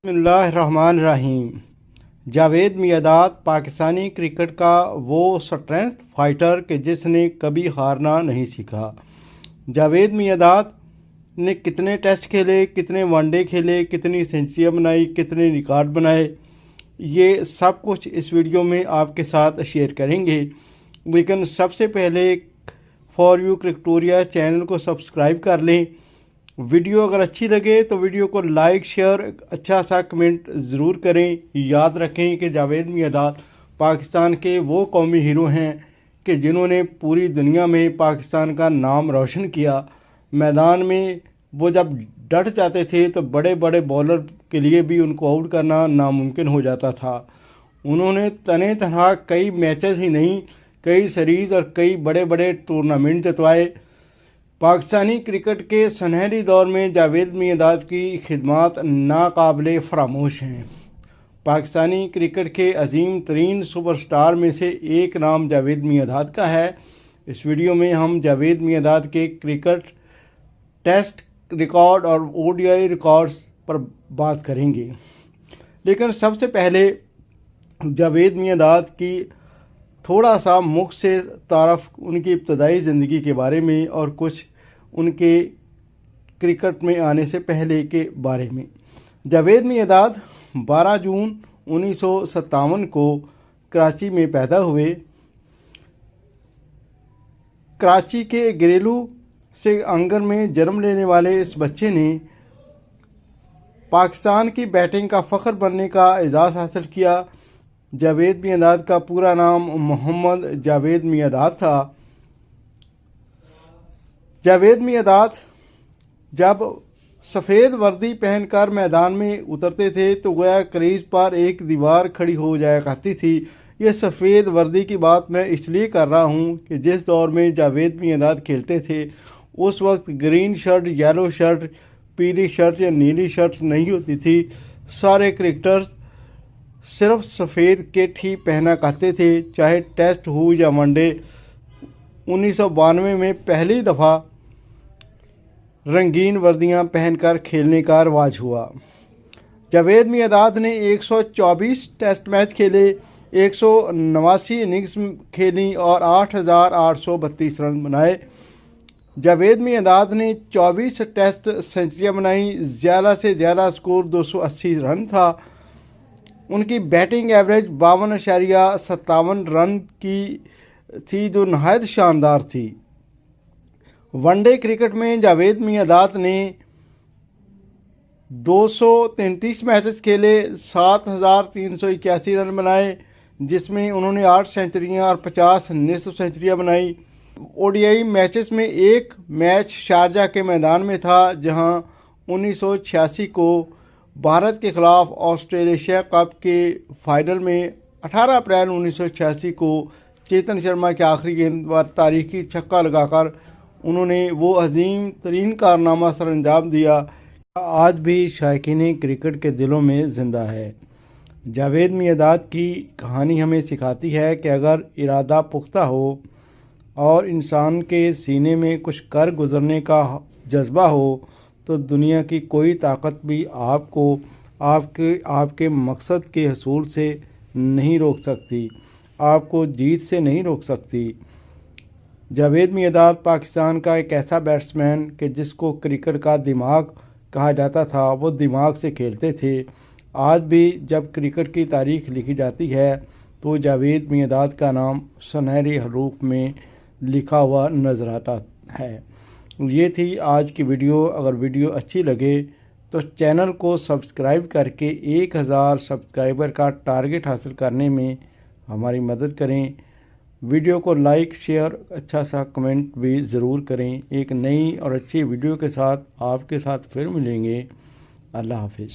بسم اللہ الرحمن الرحیم۔ جاوید میرداد پاکستانی کرکٹ کا وہ اسٹرینتھ فائٹر کہ جس نے کبھی ہارنا نہیں سیکھا۔ جاوید میرداد نے کتنے ٹیسٹ کھیلے، کتنے ون ڈے کھیلے، کتنی سینچریاں بنائی، کتنے ریکارڈ بنائے، یہ سب کچھ اس ویڈیو میں آپ کے ساتھ شیئر کریں گے۔ لیکن سب سے پہلے فار یو کرکٹوریا چینل کو سبسکرائب کر لیں۔ ویڈیو اگر اچھی لگے تو ویڈیو کو لائک، شیئر، اچھا سا کمنٹ ضرور کریں۔ یاد رکھیں کہ جاوید میرداد پاکستان کے وہ قومی ہیرو ہیں کہ جنہوں نے پوری دنیا میں پاکستان کا نام روشن کیا۔ میدان میں وہ جب ڈٹ جاتے تھے تو بڑے بڑے بولر کے لیے بھی ان کو آؤٹ کرنا ناممکن ہو جاتا تھا۔ انہوں نے تنے تنہا کئی میچز ہی نہیں، کئی سیریز اور کئی بڑے بڑے ٹورنامنٹ جتوائے۔ پاکستانی کرکٹ کے سنہری دور میں جاوید میرداد کی خدمات ناقابل فراموش ہیں۔ پاکستانی کرکٹ کے عظیم ترین سپر سٹار میں سے ایک نام جاوید میرداد کا ہے۔ اس ویڈیو میں ہم جاوید میرداد کے کرکٹ ٹیسٹ ریکارڈ اور او ڈی آئی ریکارڈز پر بات کریں گے۔ لیکن سب سے پہلے جاوید میرداد کی تھوڑا سا مختصر تعارف ان کی ابتدائی زندگی کے بارے میں اور کچھ ان کے کرکٹ میں آنے سے پہلے کے بارے میں۔ جاوید میرداد 12 جون 1957 کو کراچی میں پیدا ہوئے۔ کراچی کے گھریلو سے آنگن میں جنم لینے والے اس بچے نے پاکستان کی بیٹنگ کا فخر بننے کا اعزاز حاصل کیا۔ جاوید میرداد کا پورا نام محمد جاوید میرداد تھا۔ جاوید میرداد جب سفید وردی پہن کر میدان میں اترتے تھے تو گویا کریز پر ایک دیوار کھڑی ہو جایا کرتی تھی۔ یہ سفید وردی کی بات میں اس لیے کر رہا ہوں کہ جس دور میں جاوید میرداد کھیلتے تھے اس وقت گرین شرٹ، یلو شرٹ، پیلی شرٹ یا نیلی شرٹ نہیں ہوتی تھی۔ سارے کرکٹرز صرف سفید کٹ ہی پہنا کرتے تھے، چاہے ٹیسٹ ہو یا ون ڈے۔ 1992 میں پہلی دفعہ رنگین وردیاں پہن کر کھیلنے کا رواج ہوا۔ جاوید میرداد نے 124 ٹیسٹ میچ کھیلے، 189 اننگز کھیلیں اور 8,832 رن بنائے۔ جاوید میرداد نے 24 ٹیسٹ سینچریاں بنائیں، زیادہ سے زیادہ سکور 280 رن تھا۔ ان کی بیٹنگ ایوریج 52.57 رن کی تھی جو نہایت شاندار تھی۔ ون ڈے کرکٹ میں جاوید میرداد نے 233 میچز کھیلے، 7,381 رن بنائے، جس میں انہوں نے 8 سینچریاں اور 50 نصف سینچریاں بنائی۔ او ڈی آئی میچز میں ایک میچ شارجہ کے میدان میں تھا جہاں 1986 کو بھارت کے خلاف آسٹریلیشیا کپ کے فائنل میں 18 اپریل 1986 کو چیتن شرما کے آخری گیند پر تاریخی چھکا لگا کر انہوں نے وہ عظیم ترین کارنامہ سر انجام دیا آج بھی شائقین کرکٹ کے دلوں میں زندہ ہے۔ جاوید میرداد کی کہانی ہمیں سکھاتی ہے کہ اگر ارادہ پختہ ہو اور انسان کے سینے میں کچھ کر گزرنے کا جذبہ ہو تو دنیا کی کوئی طاقت بھی آپ کو آپ کے مقصد کے حصول سے نہیں روک سکتی، آپ کو جیت سے نہیں روک سکتی۔ جاوید میرداد پاکستان کا ایک ایسا بیٹسمین کہ جس کو کرکٹ کا دماغ کہا جاتا تھا، وہ دماغ سے کھیلتے تھے۔ آج بھی جب کرکٹ کی تاریخ لکھی جاتی ہے تو جاوید میرداد کا نام سنہری حروف میں لکھا ہوا نظر آتا ہے۔ یہ تھی آج کی ویڈیو۔ اگر ویڈیو اچھی لگے تو چینل کو سبسکرائب کر کے 1000 سبسکرائبر کا ٹارگٹ حاصل کرنے میں ہماری مدد کریں۔ ویڈیو کو لائک، شیئر، اچھا سا کمنٹ بھی ضرور کریں۔ ایک نئی اور اچھی ویڈیو کے ساتھ آپ کے ساتھ پھر ملیں گے۔ اللہ حافظ۔